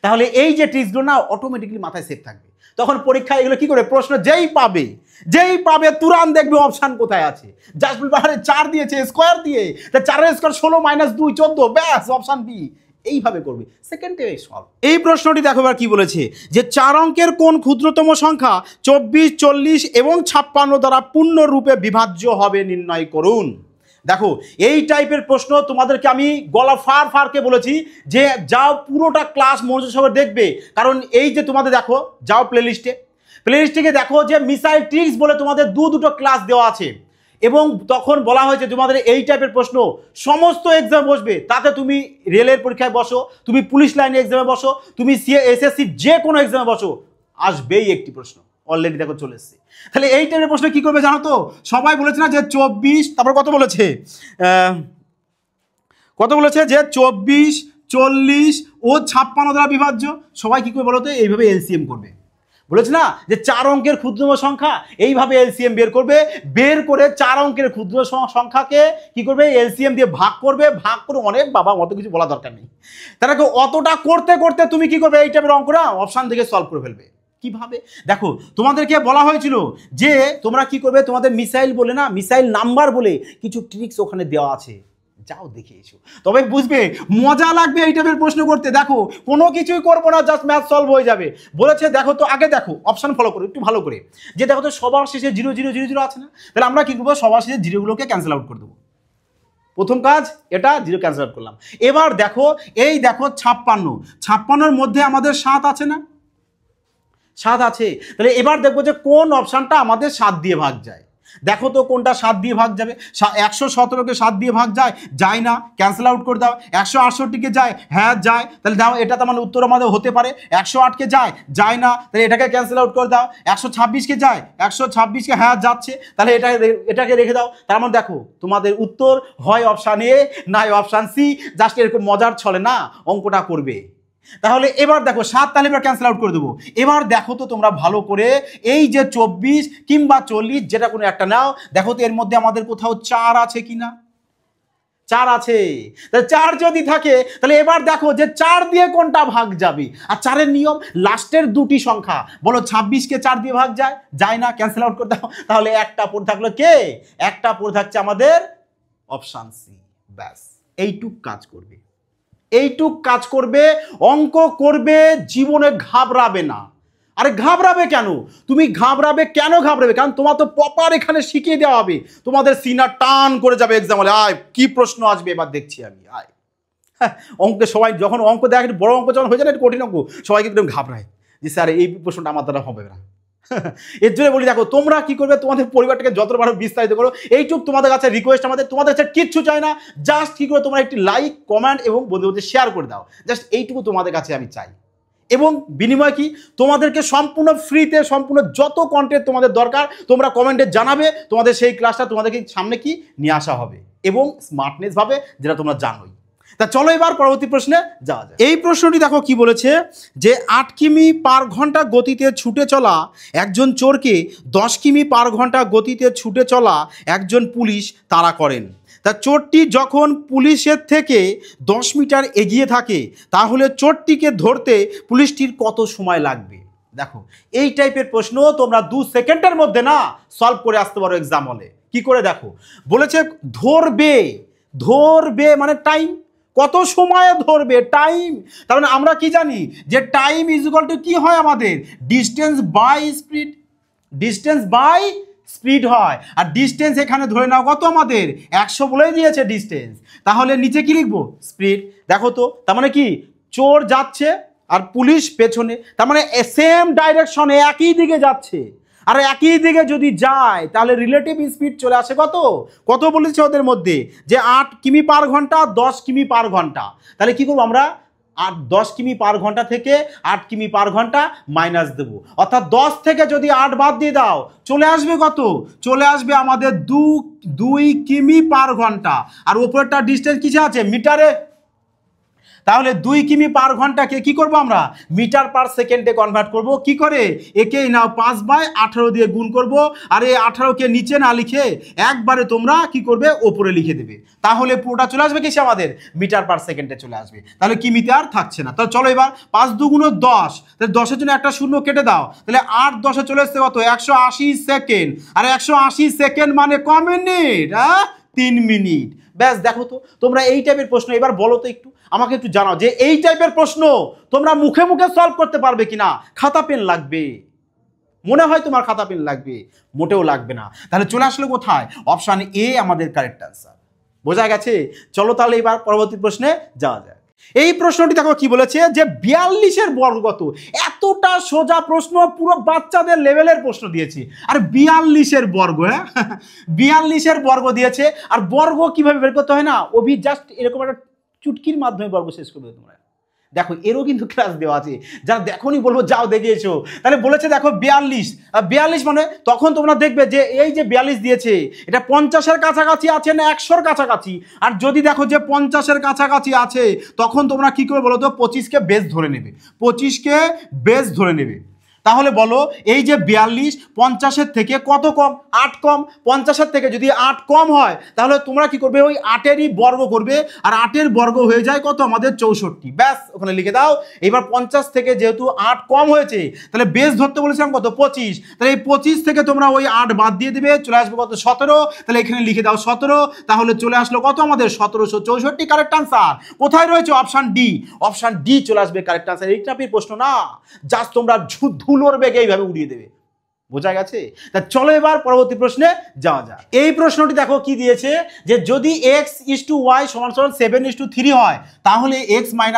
তাহলে এই যে ট্রিক্সগুলো না অটোমেটিক্যালি মাথায় সেভ থাকবে। তখন পরীক্ষায় এগুলো কি করে, প্রশ্ন যেই পাবে তুরান দেখবে অপশন কোথায় আছে, জাস্ট বলবে আরে 4 দিয়েছে স্কোয়ার দিয়ে, তা 4 এর স্কোয়ার 16 মাইনাস 2 14, ব্যাস অপশন বি। এইভাবে করবে, সেকেন্ডে সলভ। এই প্রশ্নটি দেখো এবার কি বলেছে, যে 4 অঙ্কের কোন ক্ষুদ্রতম সংখ্যা 24, 40 এবং 56 দ্বারা পূর্ণরূপে বিভাজ্য হবে নির্ণয় করুন। দেখো এই টাইপের প্রশ্ন তোমাদেরকে আমি গলা ফারকে বলেছি যে যাও পুরোটা ক্লাস মনোযোগ সহকারে দেখবে, কারণ এই যে তোমাদের দেখো, যাও প্লেলিস্টে দেখো যে মিসাইল ট্রিক্স বলে তোমাদের দুটো ক্লাস দেওয়া আছে, এবং তখন বলা হয়েছে তোমাদের এই টাইপের প্রশ্ন সমস্ত এক্সাম বসবে। তাতে তুমি রেলের পরীক্ষায় বসো, তুমি পুলিশ লাইনে এক্সামে বসো, তুমি এসএসসি যে কোনো এক্সামে বসো, আসবেই একটি প্রশ্ন, অলরেডি দেখো চলে এসছে। তাহলে এই টাইপের প্রশ্ন কি করবে জানো তো, সবাই বলেছে না যে 24, তারপর কত বলেছে, যে 24, 40 ও 56 দ্বারা বিভাজ্য। সবাই কি করবে বলো তো, এইভাবে এলসিএম করবে। বলেছে না যে 4 অঙ্কের ক্ষুদ্রতম সংখ্যা, এইভাবে এলসিএম বের করবে, বের করে 4 অঙ্কের ক্ষুদ্র সংখ্যাকে কি করবে, এলসিএম দিয়ে ভাগ করবে, ভাগ করে অনেক, বাবা অত কিছু বলা দরকার নেই, তারা অতটা করতে করতে তুমি কি করবে, এই টাইপের অঙ্কটা অপশন থেকে সলভ করে ফেলবে। কিভাবে দেখো, তোমাদেরকে বলা হয়েছিল যে তোমরা কি করবে, তোমাদের মিসাইল বলে না, মিসাইল নাম্বার বলে কিছু ট্রিক্স ওখানে দেওয়া আছে, যাও দেখে এসো, তবে বুঝবে, মজা লাগবে এই টাইপের প্রশ্ন করতে। দেখো কোনো কিছুই করবো না, জাস্ট ম্যাথ সলভ হয়ে যাবে। বলেছে দেখো তো, আগে দেখো অপশন ফলো করো একটু ভালো করে, যে দেখো তো সবার শেষে 0 0 0 0 আছে না, তাহলে আমরা কি করবো, সবার শেষে জিরোগুলোকে ক্যান্সেল আউট করে দেবো। প্রথম কাজ এটা, 0 ক্যান্সেল আউট করলাম। এবার দেখো এই দেখো 56 মধ্যে আমাদের 7 আছে না, 7 আছে, তাহলে এবার দেখবো যে কোন অপশনটা আমাদের 7 দিয়ে ভাগ যায়। দেখো তো কোনটা 7 দিয়ে ভাগ যাবে, 117কে 7 দিয়ে ভাগ যায় না, ক্যান্সেল আউট করে দাও। 168কে যায়, হ্যাঁ যায়, তাহলে দাও, এটা তো মানে উত্তর আমাদের হতে পারে। 108কে যায় না, তাহলে এটাকে ক্যান্সেল আউট করে দাও। 126কে যায়, 126কে হ্যাঁ যাচ্ছে, তাহলে এটাকে রেখে দাও। তার মানে দেখো তোমাদের উত্তর হয় অপশান এ, নাই অপশান সি। জাস্ট এরকম মজার ছলে না অঙ্কটা করবে। তাহলে এবার দেখো 7, তাহলে এবার ক্যান্সেল আউট করে দেবো। এবার দেখো তো তোমরা ভালো করে, এই যে 24 কিংবা 40 যেটা কোনো একটা নাও, দেখো তো এর মধ্যে আমাদের কোথাও 4 আছে কিনা, 4 আছে। তাহলে 4 যদি থাকে, তাহলে এবার দেখো যে 4 দিয়ে কোনটা ভাগ যাবে। আর 4-এর নিয়ম, লাস্টের দুটি সংখ্যা, বলো 26কে 4 দিয়ে ভাগ যায় না, ক্যান্সেল আউট করে দাও। তাহলে একটা পড়ে থাকলো কে, একটা পড়ে থাকছে আমাদের অপশান সি। ব্যাস এইটুক কাজ করবে, অঙ্ক করবে, জীবনে ঘাবড়াবে না। আরে ঘাবড়াবে কেন, তুমি কেন ঘাবড়াবে, কারণ তোমার তো প্রপার এখানে শিখিয়ে দেওয়া হবে। তোমাদের সিনা টান করে যাবে এক্সাম হলে, আয় কি প্রশ্ন আসবে এবার দেখছি আমি, আয়। হ্যাঁ, অঙ্কে সবাই যখন অঙ্ক দেখে, বড় অঙ্ক যখন হয়ে যায় না, কঠিন অঙ্ক, সবাই কিন্তু ঘাবড়ায় যে স্যার এই প্রশ্নটা আমার দ্বারা হবে না। এর জন্য বলি দেখো, তোমরা কি করবে, তোমাদের পরিবারটাকে যত পারো বিস্তারিত করো। এইটুক তোমাদের কাছে রিকোয়েস্ট, তোমাদের কাছে কিচ্ছু চাই না, জাস্ট কি করে তোমরা একটি লাইক, কমেন্ট এবং বন্ধুদের শেয়ার করে দাও। জাস্ট এইটুকু তোমাদের কাছে আমি চাই, এবং বিনিময় কি, তোমাদেরকে সম্পূর্ণ ফ্রিতে, সম্পূর্ণ যত কন্টেন্ট তোমাদের দরকার তোমরা কমেন্টে জানাবে, তোমাদের সেই ক্লাসটা তোমাদেরকে সামনে কি নিয়ে আসা হবে, এবং স্মার্টনেস ভাবে, যেটা তোমরা জানোই। তা চলো এবার পরবর্তী প্রশ্নে যাওয়া যায়। এই প্রশ্নটি দেখো কি বলেছে, যে 8 কিমি পার ঘন্টা গতিতে ছুটে চলা একজন চোরকে 10 কিমি পার ঘন্টা গতিতে ছুটে চলা একজন পুলিশ তাড়া করেন। তা চোরটি যখন পুলিশের থেকে 10 মিটার এগিয়ে থাকে, তাহলে চোরটিকে ধরতে পুলিশটির কত সময় লাগবে। দেখো এই টাইপের প্রশ্ন তোমরা 2 সেকেন্ডের মধ্যে না সলভ করে আসতে পারো এক্সাম হলে। কি করে দেখো, বলেছে ধরবে মানে টাইম, কত সময় ধরবে, টাইম। তার মানে আমরা কি জানি যে টাইম ইজ ইকুয়াল টু কি হয় আমাদের, ডিস্টেন্স বাই স্পিড হয়, আর ডিস্টেন্স এখানে ধরে নাও কত আমাদের 100 বলেই দিয়েছে ডিস্টেন্স, তাহলে নিচে কি লিখবো স্পিড। দেখো তো তার মানে কি চোর যাচ্ছে আর পুলিশ পেছনে, তার মানে সেম ডাইরেকশনে একই দিকে যাচ্ছে, আর একই দিকে যদি যায় তাহলে রিলেটিভ স্পিড চলে আসে কত কত বলেছে ওদের মধ্যে যে 8 কিমি পার ঘন্টা 10 কিমি পার ঘন্টা। তাহলে কি করবো আমরা 10 কিমি পার ঘন্টা থেকে 8 কিমি পার ঘন্টা মাইনাস দেবো, অর্থাৎ 10 থেকে যদি 8 বাদ দিয়ে দাও চলে আসবে কত, চলে আসবে আমাদের 2 কিমি পার ঘন্টা, আর উপরেরটা ডিস্টেন্স কিসে আছে মিটারে, তাহলে 2 কিমি পার ঘন্টাকে কি করব আমরা মিটার পার সেকেন্ডে কনভার্ট করব, কি করে একেই নাও 5/18 দিয়ে গুণ করব, আর এই 18কে নিচে না লিখে একবারে তোমরা কি করবে ওপরে লিখে দেবে, তাহলে পুরোটা চলে আসবে কিসে আমাদের মিটার পার সেকেন্ডে চলে আসবে, তাহলে কিমিতে আর থাকছে না। তাহলে চলো এবার 5 2 গুণ 10, তাহলে 10-এর জন্য একটা শূন্য কেটে দাও, তাহলে 8 10-এ চলে আসছে কত 180 সেকেন্ড, আর 180 সেকেন্ড মানে ক মিনিট 3 মিনিট। ব্যাস দেখো তো তোমরা এই টাইপের প্রশ্ন এবার বলো তো একটু আমাকে একটু জানাও যে এই টাইপের প্রশ্ন তোমরা মুখে মুখে সলভ করতে পারবে কিনা, খাতা পেন লাগবে, মনে হয় তোমার খাতা পেন লাগবে, মোটেও লাগবে না। তাহলে চলে আসলো কোথায় অপশন এ আমাদের কারেক্ট অ্যান্সার, বোঝা গেছে। চলো তাহলে এবার পরবর্তী প্রশ্নে যাওয়া যায়। এই প্রশ্নটি দেখো কি বলেছে যে 42-এর বর্গ কত, এতটা সোজা প্রশ্ন, পুরো বাচ্চাদের লেভেলের প্রশ্ন দিয়েছে, আর 42-এর বর্গ, হ্যাঁ 42-এর বর্গ দিয়েছে, আর বর্গ কিভাবে বের করতে হয় না অভি জাস্ট এরকম একটা চুটকির মাধ্যমে বর্গ শেষ করবে তোমরা। দেখো এরও কিন্তু ক্লাস দেওয়া আছে, যারা দেখোনি বলবো যাও দেখে এসো। তাহলে বলেছে দেখো 42 মানে তখন তোমরা দেখবে যে এই যে 42 দিয়েছে এটা 50-এর কাছাকাছি আছে না 100-এর কাছাকাছি, আর যদি দেখো যে 50-এর কাছাকাছি আছে তখন তোমরা কি করে বলো তো 25-কে বেস ধরে নেবে, 25-কে বেস ধরে নেবে। তাহলে বলো এই যে 42 50-এর থেকে কত কম 8 কম, 50-এর থেকে যদি 8 কম হয় তাহলে তোমরা কি করবে ওই 8-এরই বর্গ করবে, আর 8-এর বর্গ হয়ে যায় কত আমাদের 64, ব্যাস ওখানে লিখে দাও। এবার 50 থেকে যেহেতু 8 কম হয়েছে তাহলে বেস ধরতে বলেছিলাম কত 25, তাহলে এই 25 থেকে তোমরা ওই 8 বাদ দিয়ে দেবে, চলে আসবে কত 17, তাহলে এখানে লিখে দাও 17, তাহলে চলে আসলো কত আমাদের 1764 কারেক্ট আনসার। কোথায় রয়েছে অপশন ডি, অপশন ডি চলে আসবে কারেক্ট আনসার। এই টাইপের প্রশ্ন না জাস্ট তোমরা ধুলোর বেগে এইভাবে উড়িয়ে দেবে, বোঝা গেছে। তা চলো এবার পরবর্তী প্রশ্নে যাওয়া যাক। এই প্রশ্নটি দেখো কি দিয়েছে যে যদি x/y = 7:3 হয় তাহলে x - y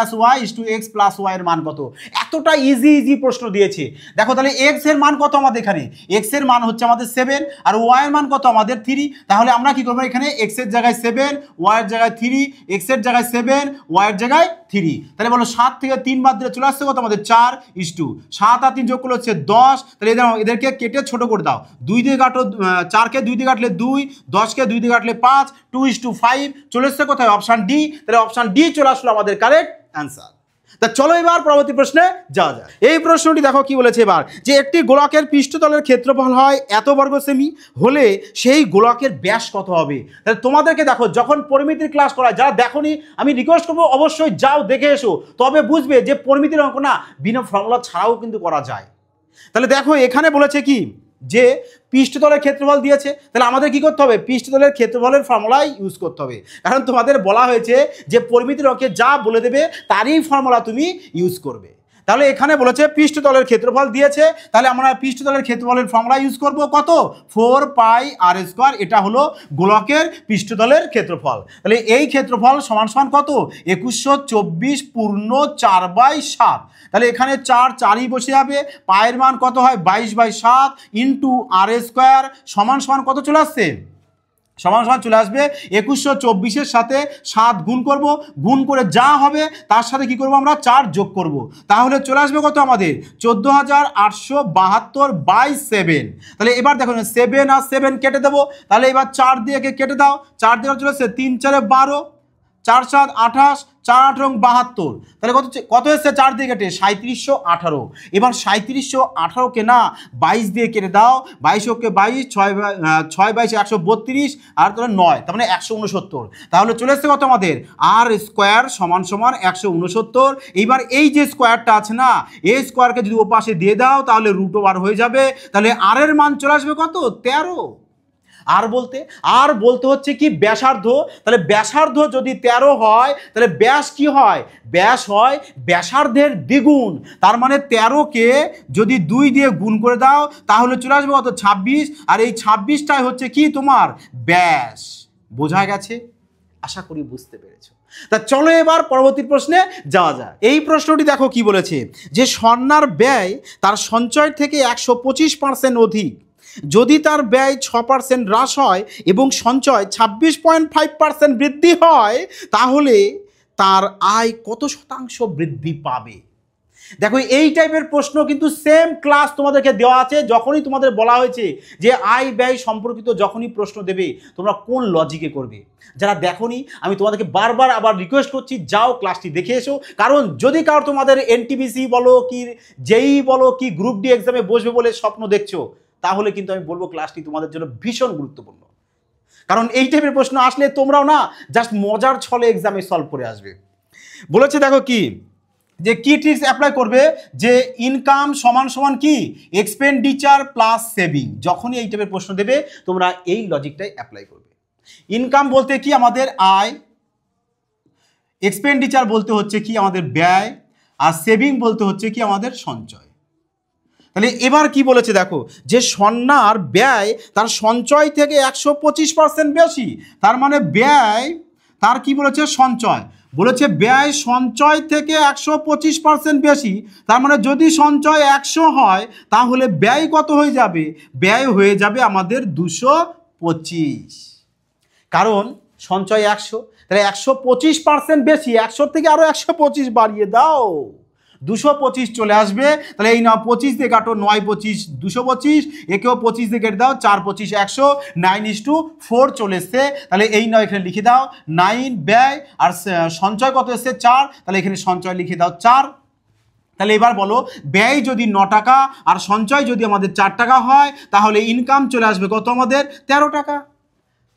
x + y এর মান কত। এতটা ইজি প্রশ্ন দিয়েছে। দেখো তাহলে x এর মান কত আমাদের এখানে, x এর মান হচ্ছে আমাদের 7 আর y এর মান কত আমাদের 3, তাহলে আমরা কি করব এখানে x এর জায়গায় 7 y এর জায়গায় 3, x এর জায়গায় 7 y এর জায়গায় 3, তাহলে বলো 7 থেকে 3 বাদ দিলে চলে আসছে কত আমাদের 4:7 আর 3 যোগ করলে হচ্ছে 10, তাহলে এদেরকে কেটে ছোট করে দাও, 2 দিয়ে কাটো, 4-কে 2 দিয়ে কাটলে 2, 10-কে 2 দিয়ে কাটলে 5, 2:5 চলে এসছে কোথায় অপশন ডি, তাহলে অপশন ডি চলে আসলো আমাদের কারেক্ট অ্যান্সার। তা চলো এবার পরবর্তী প্রশ্নে যাওয়া যায়। এই প্রশ্নটি দেখো কি বলেছে এবার যে একটি গোলকের পৃষ্ঠতলের ক্ষেত্রফল হয় এত বর্গ সেমি হলে সেই গোলকের ব্যাস কত হবে। তাহলে তোমাদেরকে দেখো যখন পরিমিতির ক্লাস করায় যারা দেখোনি আমি রিকোয়েস্ট করবো অবশ্যই যাও দেখে এসো, তবে বুঝবে যে পরিমিতির অঙ্ক না বিনা ফর্মুলা ছাড়াও কিন্তু করা যায়। তাহলে দেখো এখানে বলেছে কি যে পৃষ্ঠতলের ক্ষেত্রফল দিয়েছে, তাহলে আমাদের কি করতে হবে পৃষ্ঠতলের ক্ষেত্রফলের ফর্মুলাই ইউজ করতে হবে, কারণ তোমাদের বলা হয়েছে যে পরিমিতির অঙ্কে যা বলে দেবে তারই ফর্মুলা তুমি ইউজ করবে। তাহলে এখানে বলেছে পৃষ্ঠতলের ক্ষেত্রফল দিয়েছে, তাহলে আমরা পৃষ্ঠতলের ক্ষেত্রফলের ফর্মুলা ইউজ করব কত 4πr², এটা হলো গোলকের পৃষ্ঠতলের ক্ষেত্রফল। তাহলে এই ক্ষেত্রফল সমান কত 2124 পূর্ণ 4/7, তাহলে এখানে 4 বসে যাবে, পায়ের মান কত হয় 22/7 ইন্টু r² সমান কত চলে আসছে সমান চলে আসবে 2124-এর সাথে 7 গুণ করব, গুণ করে যা হবে তার সাথে কি করব আমরা 4 যোগ করব, তাহলে চলে আসবে কত আমাদের 14,872/7। তাহলে এবার দেখো 7 আর 7 কেটে দেবো, তাহলে এবার 4 দিয়ে কেটে দাও, 4 দিয়ে চলে আসছে 3 4 12, 4 7 28, 4 8 72, তাহলে কত এসছে 4 দিয়ে কেটে 3718। এবার 3718কে না 22 দিয়ে কেটে দাও, 22 22 6 22 132 আর তাহলে 9, তার মানে 169, তাহলে চলে এসছে কত আমাদের r² সমান 169। এইবার এই যে স্কোয়ারটা আছে না এই স্কোয়ারকে যদি ওপাশে দিয়ে দাও তাহলে √ওভার হয়ে যাবে, তাহলে r এর মান চলে আসবে কত 13। আর বলতে হচ্ছে কি ব্যাসার্ধ, তাহলে ব্যাসার্ধ যদি 13 হয় তাহলে ব্যাস কি হয়, ব্যাস হয় ব্যাসার্ধের দ্বিগুণ। তার মানে 13কে যদি 2 দিয়ে গুণ করে দাও তাহলে চলে আসবে কত, 26, আর এই 26টাই হচ্ছে কি তোমার ব্যাস। বোঝা গেছে? আশা করি বুঝতে পেরেছো। তা চলো এবার পরবর্তী প্রশ্নে যাওয়া যায়। এই প্রশ্নটি দেখো কি বলেছে, যে স্বর্ণার ব্যয় তার সঞ্চয় থেকে 125% অধিক, যদি তার ব্যয় 6% হ্রাস হয় এবং সঞ্চয় 26.5% বৃদ্ধি হয়, তাহলে তার আয় কত শতাংশ বৃদ্ধি পাবে? দেখো এই টাইপের প্রশ্ন কিন্তু সেম ক্লাস তোমাদেরকে দেওয়া আছে। যখনই তোমাদের বলা হয়েছে যে আয় ব্যয় সম্পর্কিত যখনই প্রশ্ন দেবে, তোমরা কোন লজিকে করবে। যারা দেখোনি, আমি তোমাদেরকে বারবার আবার রিকোয়েস্ট করছি, যাও ক্লাসটি দেখে এসো। কারণ যদি কারো তোমাদের এনটিপিসি বলো কি জেই বলো কি গ্রুপ ডি এক্সামে বসবে বলে স্বপ্ন দেখছো, তাহলে কিন্তু আমি বলবো ক্লাসটি তোমাদের জন্য ভীষণ গুরুত্বপূর্ণ। কারণ এই টাইপের প্রশ্ন আসলে তোমরাও না জাস্ট মজার ছলে এক্সামে সলভ করে আসবে। বলেছে দেখো কি, যে কি ট্রিক্স অ্যাপ্লাই করবে, যে ইনকাম সমান সমান কি এক্সপেন্ডিচার প্লাস সেভিং। যখনই এই টাইপের প্রশ্ন দেবে তোমরা এই লজিকটাই অ্যাপ্লাই করবে। ইনকাম বলতে কি আমাদের আয়, এক্সপেন্ডিচার বলতে হচ্ছে কি আমাদের ব্যয়, আর সেভিং বলতে হচ্ছে কি আমাদের সঞ্চয়। তাহলে এবার কি বলেছে দেখো, যে স্বর্ণার ব্যয় তার সঞ্চয় থেকে 125% বেশি, তার মানে ব্যয় তার কি বলেছে সঞ্চয়, বলেছে ব্যয় সঞ্চয় থেকে 125% বেশি। তার মানে যদি সঞ্চয় 100 হয় তাহলে ব্যয় কত হয়ে যাবে, ব্যয় হয়ে যাবে আমাদের 225। কারণ সঞ্চয় 100, তাহলে 125% বেশি, 100 থেকে আরো 125 বাড়িয়ে দাও, 225 চলে আসবে। তাহলে এই নাও 25 দিয়ে কাটো, 9 25 225, একেও 25 দিয়ে কেটে দাও, 4 25 100, 9:4 চলে এসছে। তাহলে এই নাও এখানে লিখে দাও 9 ব্যয়, আর সঞ্চয় কত এসছে 4, তাহলে এখানে সঞ্চয় লিখে দাও 4। তাহলে এবার বলো, ব্যয় যদি 9 টাকা আর সঞ্চয় যদি আমাদের 4 টাকা হয়, তাহলে ইনকাম চলে আসবে কত আমাদের 13 টাকা।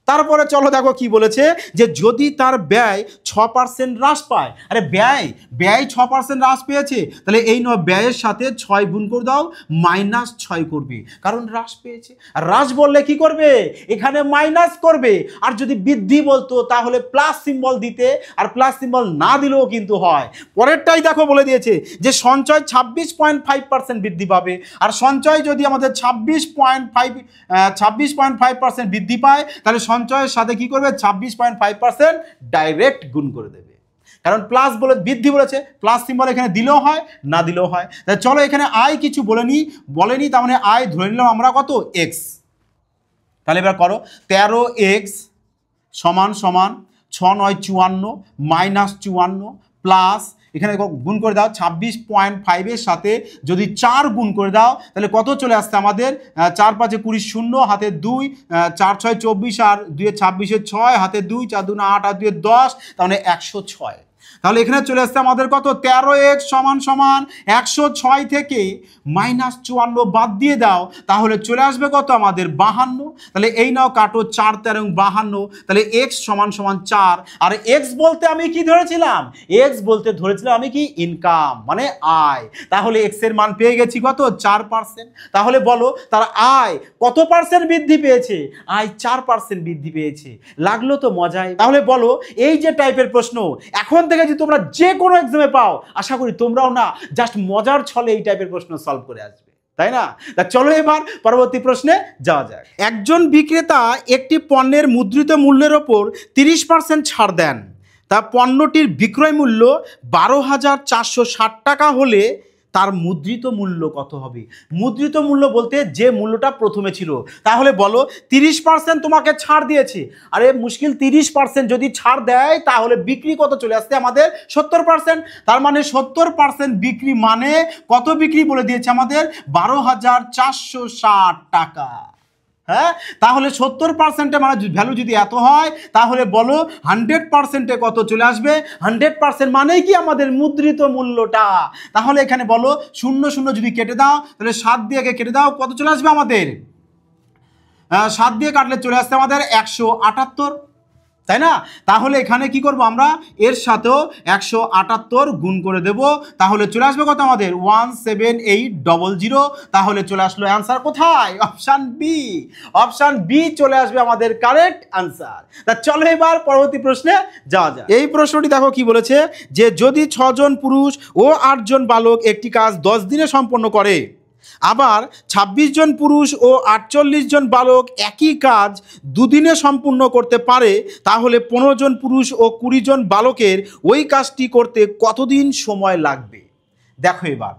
তারপরে চলো দেখো কি বলেছে, যে যদি তার ব্যয় 6% হ্রাস পায়, আরে ব্যয় 6% হ্রাস পেয়েছে, তাহলে এই ব্যয়ের সাথে 6 গুণ করে দাও, -6 করবে, কারণ হ্রাস পেয়েছে। আর হ্রাস বললে কি করবে, এখানে মাইনাস করবে। আর যদি বৃদ্ধি বলতো তাহলে প্লাস সিম্বল দিতে, আর প্লাস সিম্বল না দিলেও কিন্তু হয়। পরেরটাই দেখো বলে দিয়েছে, যে সঞ্চয় 26.5% বৃদ্ধি পাবে, আর সঞ্চয় যদি আমাদের 26.5% বৃদ্ধি পায়, তাহলে সঞ্চয়ের সাথে কি করবে 26.5% ডাইরেক্ট গুণ করে দেবে। কারণ প্লাস বলে বৃদ্ধি বলেছে, প্লাস সিম্বল এখানে দিলেও হয় না দিলেও হয়। তাহলে চলো এখানে আয় কিছু বলেনি, তার মানে আয় ধরে নিলাম আমরা কত এক্স। তাহলে এবার করো 13x সমান 6 9 54 -54 প্লাস এখানে গুণ করে দাও 26.5 সাথে যদি 4 গুণ করে দাও, তাহলে কত চলে আসছে আমাদের 4 5 20 0 হাতে 2, 4 6 24 আর 2 26 6 হাতে 2, 4 2 8 আর 2 10, তাহলে 106। তাহলে এখানে চলে আসছে আমাদের কত 13x সমান 106 থেকে -54 বাদ দিয়ে দাও, তাহলে চলে আসবে কত আমাদের 52। তাহলে এই নাও কাটো 4 13 52, তাহলে x সমান 4। আর x বলতে আমি কি ধরেছিলাম, x বলতে ধরেছিলাম আমি কি ইনকাম মানে আয়। তাহলে x এর মান পেয়ে গেছি কত 4%। তাহলে বলো তার আয় কত পার্সেন্ট বৃদ্ধি পেয়েছে, আয় 4% বৃদ্ধি পেয়েছে। লাগলো তো মজায়। তাহলে বলো এই যে টাইপের প্রশ্ন এখন থেকে যদি তোমরা যে কোনো এক্সামে পাও, আশা করি তোমরাও না জাস্ট মজার ছলে এই টাইপের প্রশ্ন সলভ করে আসবে, তাই না? তা চলো এবার পরবর্তী প্রশ্নে যাওয়া যাক। একজন বিক্রেতা একটি পণ্যের মুদ্রিত মূল্যের ওপর 30% ছাড় দেন, তা পণ্যটির বিক্রয় মূল্য 12,460 টাকা হলে তার মুদ্রিত মূল্য কত হবে? মুদ্রিত মূল্য বলতে যে মূল্যটা প্রথমে ছিল। তাহলে বলো 30% তোমাকে ছাড় দিয়েছে, আরে মুশকিল 30% যদি ছাড় দেয় তাহলে বিক্রি কত চলে আসছে আমাদের 70%। তার মানে 70% বিক্রি মানে কত বিক্রি বলে দিয়েছে আমাদের 12,460 টাকা। হ্যাঁ, তাহলে 70% মানে ভ্যালু যদি এত হয়, তাহলে বলো 100% কত চলে আসবে? 100% মানেই কি আমাদের মুদ্রিত মূল্যটা। তাহলে এখানে বলো 0 0 যদি কেটে দাও, তাহলে 7 দিয়ে কেটে দাও, কত চলে আসবে আমাদের? 7 দিয়ে কাটলে চলে আসছে আমাদের 178। তাই না? তাহলে এখানে কি করব আমরা, এর সাথেও 178 গুণ করে দেব, তাহলে চলে আসবে কত আমাদের 17800। তাহলে চলে আসলো অ্যান্সার কোথায়, অপশান বি। অপশান বি চলে আসবে আমাদের কারেক্ট অ্যান্সার। তা চলো এবার পরবর্তী প্রশ্নে যাওয়া যাক। এই প্রশ্নটি দেখো কি বলেছে, যে যদি 6 জন পুরুষ ও 8 জন বালক একটি কাজ 10 দিনে সম্পন্ন করে, আবার 26 জন পুরুষ ও 48 জন বালক একই কাজ 2 দিনে সম্পূর্ণ করতে পারে, তাহলে 15 জন পুরুষ ও 20 জন বালকের ওই কাজটি করতে কতদিন সময় লাগবে? দেখো এবার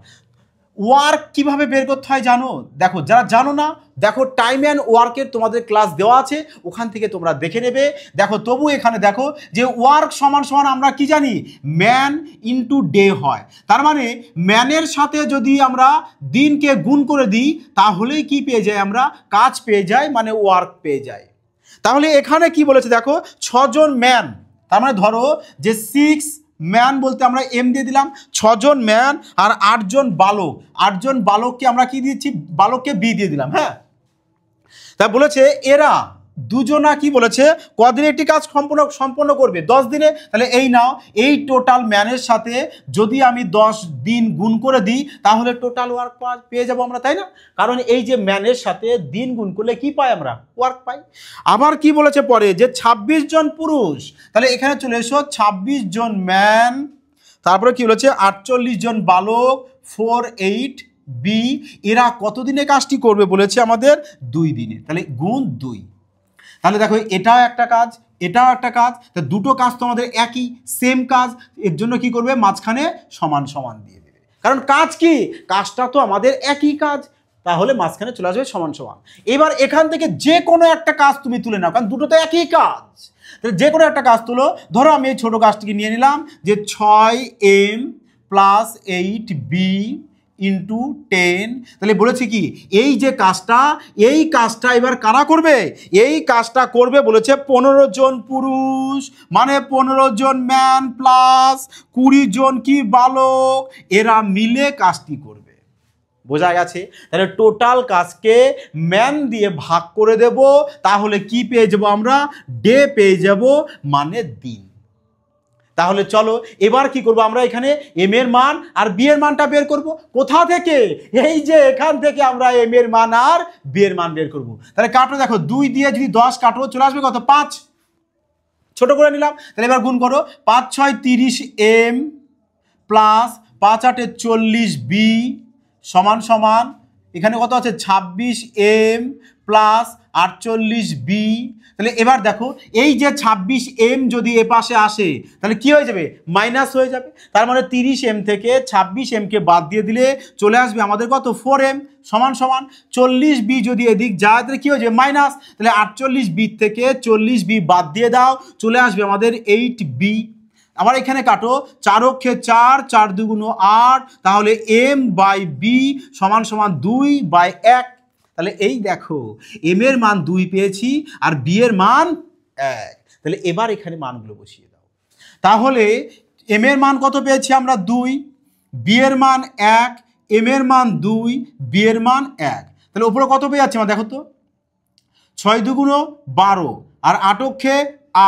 ওয়ার্ক কিভাবে বের করতে হয় জানো? দেখো, যারা জানো না, দেখো টাইম অ্যান্ড ওয়ার্কের তোমাদের ক্লাস দেওয়া আছে, ওখান থেকে তোমরা দেখে নেবে। দেখো তবু এখানে দেখো যে ওয়ার্ক সমান সমান আমরা কি জানি, ম্যান ইনটু ডে হয়। তার মানে ম্যানের সাথে যদি আমরা দিনকে গুণ করে দিই, তাহলেই কি পেয়ে যাই আমরা, কাজ পেয়ে যাই, মানে ওয়ার্ক পেয়ে যাই। তাহলে এখানে কি বলেছে দেখো, 6 জন ম্যান, তার মানে ধরো যে 6 ম্যান বলতে আমরা এম দিয়ে দিলাম, 6 জন ম্যান আর 8 জন বালক, 8 জন বালককে আমরা কি দিচ্ছি, বালককে বি দিয়ে দিলাম। হ্যাঁ, তা বলেছে এরা দুজনা কি বলেছে, কদিনে একটি কাজ সম্পন্ন করবে, 10 দিনে। তাহলে এই নাও, এই টোটাল ম্যানের সাথে যদি আমি 10 দিন গুণ করে দিই, তাহলে টোটাল ওয়ার্ক পেয়ে যাবো আমরা, তাই না? কারণ এই যে ম্যানের সাথে দিন গুণ করলে কি পাই আমরা, ওয়ার্ক পাই। আবার কি বলেছে পরে, যে 26 জন পুরুষ, তাহলে এখানে চলে এসো 26 জন ম্যান, তারপরে কি বলেছে 48 জন বালক, 4 8 বি, এরা কতদিনে কাজটি করবে বলেছে আমাদের 2 দিনে। তাহলে গুণ 2। তাহলে দেখো এটাও একটা কাজ, এটাও একটা কাজ, তা দুটো কাজ তো আমাদের একই সেম কাজ, এর জন্য কি করবে, মাঝখানে সমান সমান দিয়ে দেবে, কারণ কাজ কি, কাজটা তো আমাদের একই কাজ, তাহলে মাঝখানে চলে আসবে সমান সমান। এবার এখান থেকে যে কোনো একটা কাজ তুমি তুলে নাও, কারণ দুটো তো একই কাজ, তাহলে যে কোনো একটা কাজ তুলো। ধরো আমি এই ছোটো কাজটিকে নিয়ে নিলাম, যে 6m প্লাস 8b ইন্টু 10। তাহলে বলেছে কি, এই যে কাজটা, এই কাজটা এবার কারা করবে, এই কাজটা করবে বলেছে 15 জন পুরুষ, মানে 15 জন ম্যান প্লাস 20 জন কি বালক, এরা মিলে কাজটি করবে। বোঝা গেছে? তাহলে টোটাল কাজকে ম্যান দিয়ে ভাগ করে দেব, তাহলে কি পেয়ে যাব আমরা, ডে পেয়ে যাব, মানে দিন। তাহলে চলো এবার কি করব আমরা, এখানে এম এর মান আর বি এর মানটা বের করব। কোথা থেকে, এই যে এখান থেকে আমরা এম এর মান আর বি এর মান বের করব। তাহলে কাটো, দেখো 2 দিয়ে যদি 10 কাটো, চলে আসবে কত, 5। ছোট করে নিলাম, তাহলে এবার গুণ করো, 5 6 30 এম প্লাস 5 8 40 বি সমান সমান, এখানে কত আছে 26 এম প্লাস 48 বি। তাহলে এবার দেখো এই যে 26 এম যদি এ পাশে আসে, তাহলে কি হয়ে যাবে, মাইনাস হয়ে যাবে। তার মানে 30 এম থেকে 26 এমকে বাদ দিয়ে দিলে চলে আসবে আমাদের কত, 4 এম সমান সমান 40 বি। যদি এদিক যায় তাহলে কি হয়ে যাবে, মাইনাস। তাহলে 48 বি থেকে 40 বি বাদ দিয়ে দাও, চলে আসবে আমাদের 8 বি। আবার এখানে কাটো, 4 অক্ষে 4, 4 2 8, তাহলে এম বাই বি সমান সমান 2/1। তাহলে এই দেখো এম এর মান 2 পেয়েছি আর বি এর মান 1। তাহলে এবার এখানে মানগুলো বসিয়ে দাও। তাহলে এম এর মান কত পেয়েছি আমরা, 2, বি এর মান 1, এম এর মান 2, বি এর মান 1। তাহলে উপরে কত পেয়ে যাচ্ছে আমার, দেখো তো, 6 2 12 আর 8 অক্ষে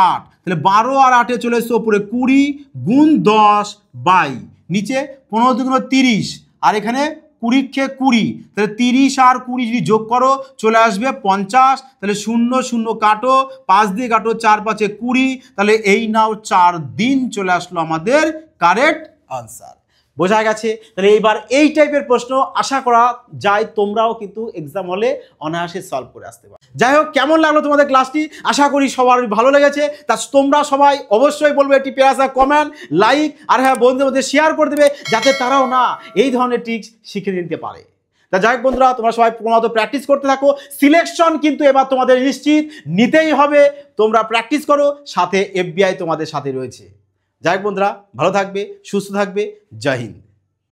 8, তাহলে 12 আর 8-এ চলে এসছে উপরে 20 গুণ 10 বাই নিচে 15 2 30 আর এখানে 20 কে 20, তাহলে 30 আর 20 যদি যোগ করো চলে আসবে 50। তাহলে 0 0 কাটো, 5 দিয়ে কাটো, 4 5 20, তাহলে এই নাও 4 দিন চলে আসলো আমাদের কারেক্ট আনসার। বোঝা গেছে? তাহলে এইবার এই টাইপের প্রশ্ন আশা করা যায় তোমরাও কিন্তু এক্সাম হলে অনায়াসে সলভ করে আসতে পারো। যাই হোক, কেমন লাগলো তোমাদের ক্লাসটি, আশা করি সবার ভালো লেগেছে। তা তোমরা সবাই অবশ্যই বলবো একটি পেয়ারা কমেন্ট, লাইক আর হ্যাঁ বন্ধুদের মধ্যে শেয়ার করে দেবে, যাতে তারাও না এই ধরনের ট্রিক্স শিখে নিতে পারে। তা যাই হোক বন্ধুরা, তোমরা সবাই প্রমাণত প্র্যাকটিস করতে থাকো। সিলেকশন কিন্তু এবার তোমাদের নিশ্চিত নিতেই হবে, তোমরা প্র্যাকটিস করো, সাথে FBI তোমাদের সাথে রয়েছে। যাই হোক বন্ধুরা, ভালো থাকবে, সুস্থ থাকবে, জয় হিন্দ।